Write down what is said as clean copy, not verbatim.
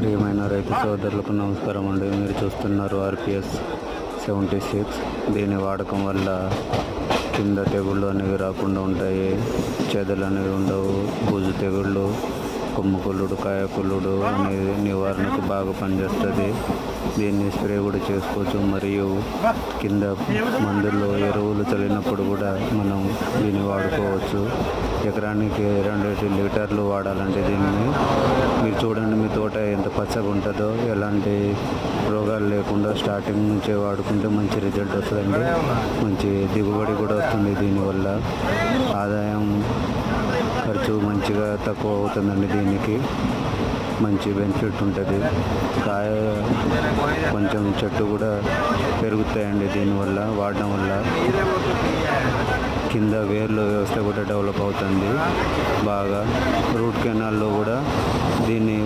ప్రియమైన రైతు సోదరులకు నమస్కారం అండి. మీరు చూస్తున్నారు RPS 76. దీని వాడకం వల్ల కింద తెగుళ్ళు అనేవి రాకుండా ఉంటాయి, చెదలు అనేవి ఉండవు, బూజు తెగుళ్ళు, కొమ్ము కుళ్ళుడు, కాయ కుళ్ళుడు అనేది నివారణకు బాగా పనిచేస్తుంది. దీన్ని స్ప్రే కూడా చేసుకోవచ్చు. మరియు కింద మందుల్లో ఎరువులు చల్లినప్పుడు కూడా మనం దీన్ని వాడుకోవచ్చు. ఎకరానికి 2 లీటర్లు వాడాలంటే దీన్ని. మీరు చూడండి, మీ తోట ఎంత పచ్చగా ఉంటుందో, ఎలాంటి రోగాలు లేకుండా స్టార్టింగ్ నుంచే వాడుకుంటే మంచి రిజల్ట్ వస్తుందండి. మంచి దిగుబడి కూడా వస్తుంది. దీనివల్ల ఆదాయం ఖర్చు మంచిగా తక్కువ అవుతుందండి. దీనికి మంచి బెనిఫిట్ ఉంటుంది. కాయ కొంచెం చెట్టు కూడా పెరుగుతాయండి దీనివల్ల. వాడడం వల్ల కింద వేర్ల వ్యవస్థ కూడా డెవలప్ అవుతుంది బాగా. రూట్ కెనాల్లో కూడా దీన్ని